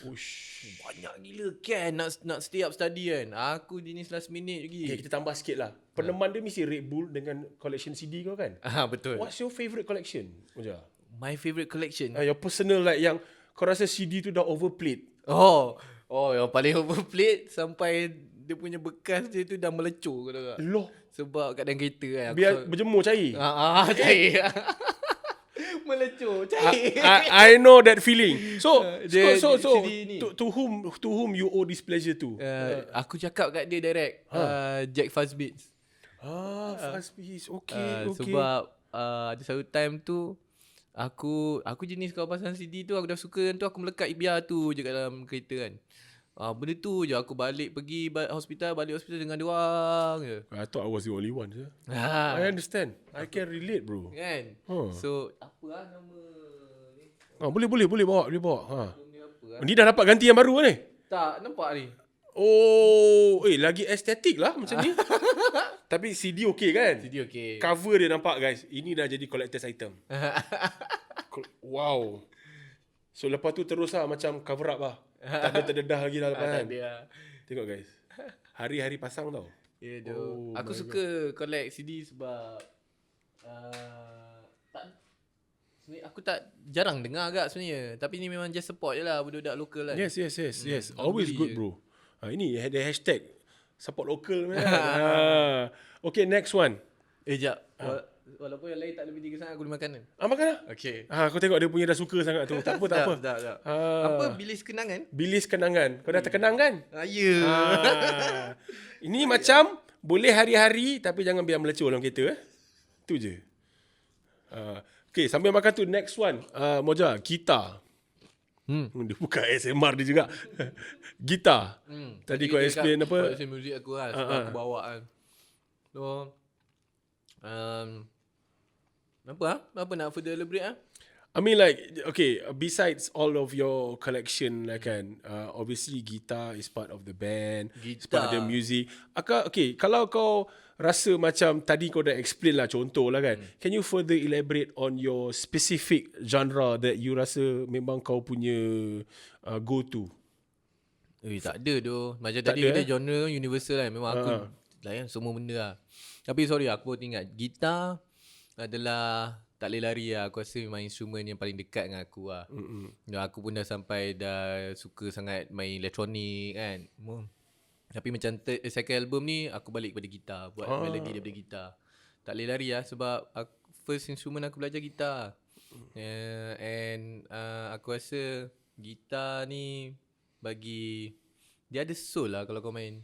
Ush. Banyak gila kan nak stay up study kan. Aku jenis last minute lagi. Okay, kita tambah sikit lah. Peneman dia mesti Red Bull dengan collection CD kau kan? Betul. What's your favourite collection? Moja? My favourite collection. Your personal like yang kau rasa CD tu dah overplayed. Yang paling overplayed sampai dia punya bekas dia tu dah melecur kau tahu tak? Loh. Sebab kat dalam kereta kan. Biar berjemur cair. Cair. Melecur cair. I know that feeling. So CD ni. to whom you owe this pleasure to? Aku cakap kat dia direct. Jack Fuzz Beats. Fast beats. Okay. Sebab ada satu time tu aku jenis kalau pasang CD tu aku dah suka tu, aku melekat biar tu je kat dalam kereta kan. Benda tu je aku pergi hospital dengan dia orang je. I thought I was the only one. I understand. I can relate, bro. Kan? So apa nama ni? Boleh bawa. Apa Ni dah dapat ganti yang baru ni? Tak nampak ni. Lagi estetik lah macam ni. Tapi CD okey kan? CD okey. Cover dia nampak guys. Ini dah jadi collector's item. Wow. So lepas tu terus lah macam cover up lah. Tak ada terdedah lagi dah lepas kan? Tengok guys. Hari-hari pasang tau. Ya aku suka collect CD sebab aku tak jarang dengar agak sebenarnya. Tapi ni memang just support je lah budak-budak lokal kan. Yes. Always good bro. Ini ada hashtag support local. Okay, next one. Jap. Walaupun yang lain tak lebih tiga sangat, aku boleh makan kan? Makan lah. Okay. Aku tengok dia punya dah suka sangat tu. Tak apa. Tak. Apa bilis kenangan? Bilis kenangan. Kau dah terkenang kan? Ya. Ini macam boleh hari-hari tapi jangan biar melecur dalam kereta. Tu je. Okay, sambil makan tu, next one. Moja, gitar. Dia buka ASMR dia juga. Gitar. Tadi kau explain apa? Collection music aku lah. Sebab aku bawa kan. So, apa nak further elaborate I mean like, okay, besides all of your collection like kan, obviously guitar is part of the band, it's part of the music. Okay, kalau kau rasa macam tadi kau dah explain lah contoh lah kan, can you further elaborate on your specific genre that you rasa memang kau punya go to? Tak ada tu. Macam Tak tadi ada, kita genre universal kan. Memang aku layan semua benda lah. Tapi sorry aku baru ingat, gitar adalah tak boleh lari lah. Aku rasa memang instrumen yang paling dekat dengan aku lah. Dan aku pun dah sampai dah suka sangat main elektronik kan. Tapi macam second album ni aku balik kepada gitar. Buat melody daripada gitar. Tak boleh lari lah sebab first instrumen aku belajar gitar. And aku rasa gitar ni bagi dia ada soul lah kalau kau main.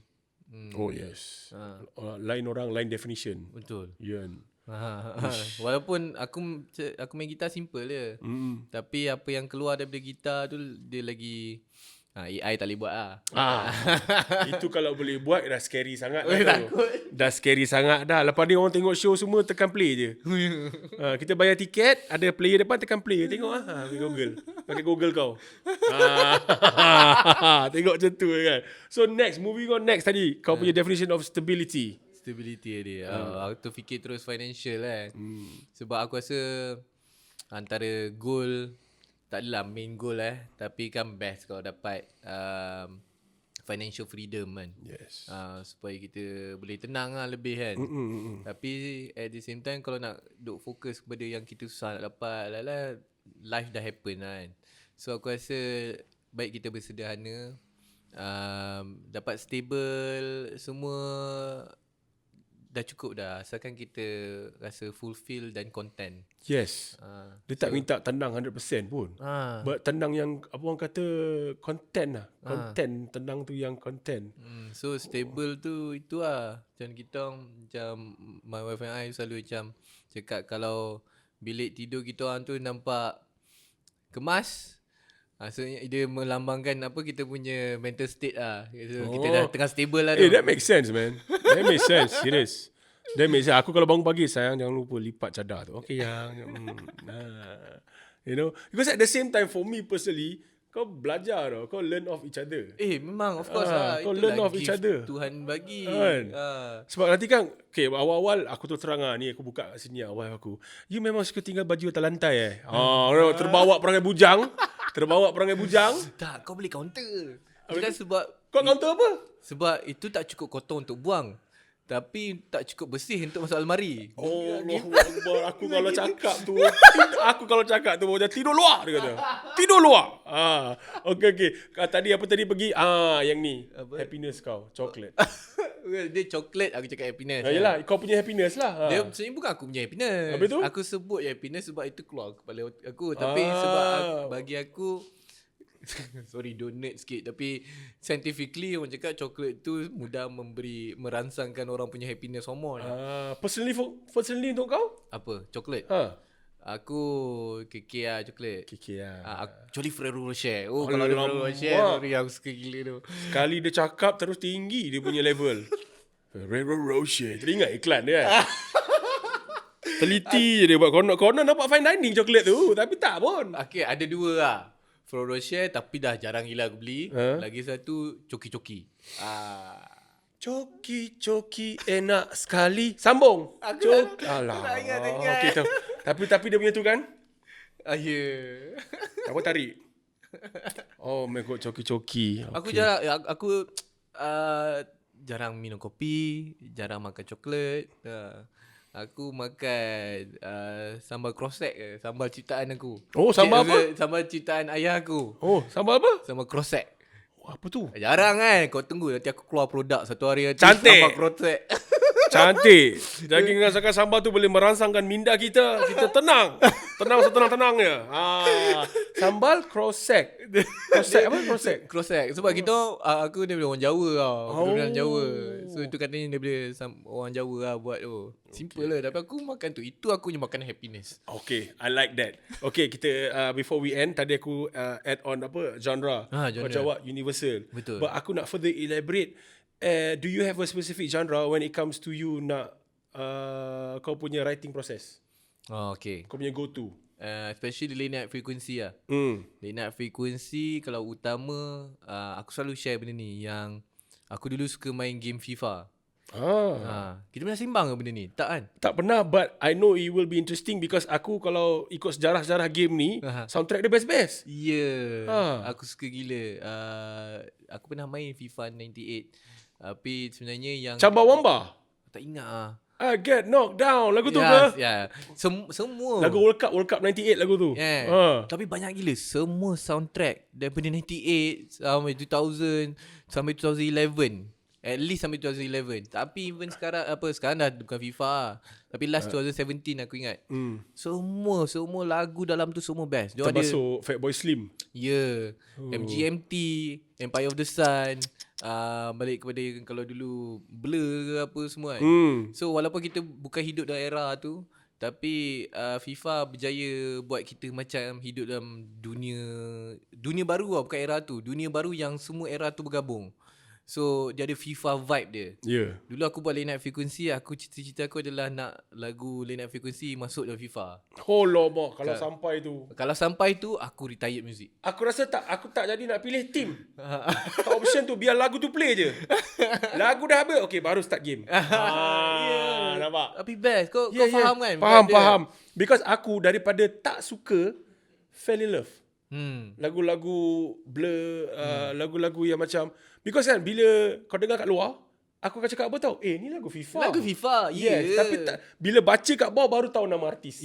Oh yes. Lain orang, lain definition. Betul. Yan. Walaupun aku main gitar simple je. Tapi apa yang keluar daripada gitar tu dia lagi AI tak boleh buat lah. Itu kalau boleh buat dah scary sangat lah. Dah scary sangat dah. Lepas ni orang tengok show semua tekan play je. Kita bayar tiket, ada player depan tekan play. Tengok pakai Google kau. Tengok macam tu kan. So moving on next tadi. Kau punya definition of stability. Stability dia. Aku fikir terus financial kan. Sebab aku rasa antara goal, tak adalah main goal tapi kan best kalau dapat financial freedom kan. Yes. Supaya kita boleh tenang lah lebih kan. Tapi at the same time kalau nak duk fokus kepada yang kita susah nak dapat, life dah happen lah kan. So aku rasa baik kita bersederhana, dapat stable semua dah cukup dah, asalkan kita rasa fulfill dan content. Yes. Dia tak minta tenang 100% pun. But tenang yang apa orang kata content lah. Content, tenang tu yang content. So stable tu itu lah. Macam kita macam my wife and I selalu macam cakap kalau bilik tidur kita orang tu nampak kemas, So dia melambangkan apa kita punya mental state lah. So, kita dah tengah stable lah tu. That makes sense, man. That makes sense. Serious. That makes sense. Aku kalau bangun pagi, sayang jangan lupa lipat cadar tu. Okay, yang. You know, because at the same time for me personally, kau belajar tau. Kau learn off each other. Memang of course lah. kau Itulah learn off each gift other. Tuhan bagi. Kan? Sebab nanti kan, okay, awal-awal aku terang lah ni, aku buka kat sini awal aku. You memang suka tinggal baju atas lantai terbawa perangai bujang. Tak, kau boleh counter. Bukan sebab Kau counter apa? sebab itu tak cukup kotor untuk buang. Tapi tak cukup bersih untuk masuk almari. Allahu Akbar. Aku kalau cakap tu macam tidur luar, dia kata. Tidur luar. Okay. Tadi apa tadi pergi? Yang ni. Apa? Happiness kau, coklat. Dia coklat, aku cakap happiness. Yelah, kau punya happiness lah. Dia sebenarnya bukan aku punya happiness. Habis tu? Aku sebut happiness sebab itu keluar kepala aku. Tapi sebab bagi aku sorry, don't nerd sikit. Tapi scientifically orang cakap coklat tu mudah merangsangkan orang punya happiness hormone. Personally untuk kau? Apa? Coklat? Aku KK lah coklat. Kiki lah. Kecuali Ferrero Rocher. Kalau ada Ferrero Rocher, sorry aku suka gila tu. Sekali dia cakap terus tinggi dia punya level. Ferrero Rocher. Teringat iklan dia kan? Teliti je dia buat. Konon nampak fine dining coklat tu. Tapi tak pun. Okay, ada dua lah. Ferrero Rocher tapi dah jarang gila aku beli. Lagi satu coki-coki. Coki enak sekali. Sambung. Alah. Tak ingat. Okay, tapi dia punya tu kan? Yeah. Apa tarik? Oh my god, coki. Okay. Aku jarang minum kopi, jarang makan coklat. Aku makan sambal krosek ke, sambal ciptaan aku. Oh, sambal apa? Sambal ciptaan ayah aku. Oh, sambal apa? Sambal krosek. Apa tu? Jarang kan. Kau tunggu nanti aku keluar produk satu hari nanti. Cantik. Sambal krosek. Cantik. Daging rasakan sambal tu boleh merangsangkan minda kita. Kita tenang. Tenang setenang-tenangnya. Sambal krosek. Krosek apa? Krosek. Sebab kita aku daripada orang Jawa tau. Aku orang Jawa. So itu katanya daripada orang Jawa lah buat tu. Simple lah. Tapi aku makan tu. Itu aku punya makanan happiness. Okay, I like that. Okay, kita before we end, tadi aku add on apa? Genre. Genre. Macam what? Universal. Betul. But aku nak further elaborate. Do you have a specific genre when it comes to you nak kau punya writing process? Okay. Kau punya go-to? Especially late night frequency lah. Late night frequency kalau utama aku selalu share benda ni. Yang aku dulu suka main game FIFA. Kita pernah sembang ke benda ni? Tak kan? Tak pernah, but I know it will be interesting because aku kalau ikut sejarah-sejarah game ni, soundtrack dia best-best. Aku suka gila. Aku pernah main FIFA 98. Tapi sebenarnya yang Cabang Wamba? tak ingat lah. I get knocked down. Lagu tu ke? Semua. Lagu World Cup 98 lagu tu. Tapi banyak gila. Semua soundtrack daripada 98 sampai 2000 sampai 2011. At least sampai 2011. Tapi even sekarang dah bukan FIFA lah. Tapi last 2017 aku ingat. Semua lagu dalam tu semua best. Termasuk Fatboy Slim. MGMT, Empire of the Sun. Balik kepada kalau dulu Blur ke apa semua kan. So walaupun kita bukan hidup dalam era tu, tapi FIFA berjaya buat kita macam hidup dalam dunia baru lah. Bukan era tu, dunia baru yang semua era tu bergabung. So dia ada FIFA vibe dia. Dulu aku buat late night frequency, aku cita-cita aku adalah nak lagu late night frequency masuk dalam FIFA. Oh lama kalau sampai tu. Kalau sampai tu aku retired music. Aku rasa aku tak jadi nak pilih team. Option tu biar lagu tu play je. Lagu dah habis, okay baru start game. Nampak? Tapi best. Kau faham kan? Faham. Because aku daripada tak suka fell in love. Lagu-lagu Blur, lagu-lagu yang macam, because kan bila kau dengar kat luar, aku akan cakap apa tau? Ni lagu FIFA. Lagu FIFA. Yes, tapi bila baca kat bawah baru tahu nama artis.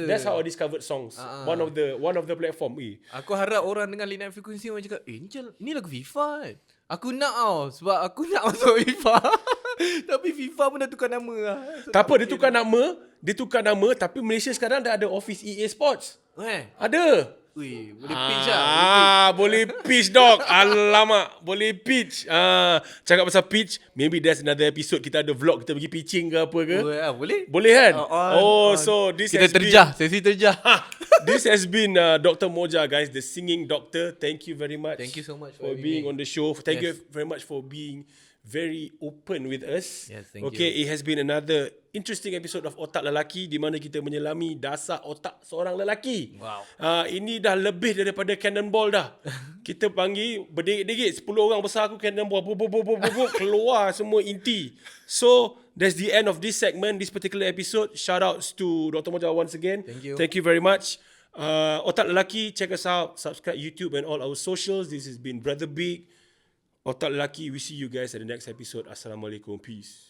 That's how I discovered songs. One of the platform. Aku harap orang dengar late night frequency orang cakap, ni lagu FIFA kan. Aku nak sebab aku nak masuk FIFA. Tapi FIFA pun dah tukar nama lah. Tak apa, dia tukar nama, tapi Malaysia sekarang dah ada office EA Sports. Ada. Ui, boleh pitch lah. Boleh pitch dog. Alamak, boleh pitch. Cakap pasal pitch, maybe there's another episode kita ada vlog kita pergi pitching ke apa ke. Boleh? Boleh kan? On. So this Kita has sesi terjah. this has been Dr. Moja, guys, the singing doctor. Thank you very much. Thank you so much for for being on having the show. Thank you Yes. very much for being very open with us. Yes, thank okay, you. it has been another interesting episode of Otak Lelaki di mana kita menyelami dasar otak seorang lelaki. Wow. Ini dah lebih daripada cannonball dah. Kita panggil berdegit-degit 10 orang besar aku cannonball keluar semua inti. So that's the end of this segment, this particular episode. Shout outs to Dr. Moja once again. Thank you. Very much. Otak Lelaki, check us out, subscribe YouTube and all our socials. This has been Brother Big, Otak Lelaki. We see you guys at the next episode. Assalamualaikum. Peace.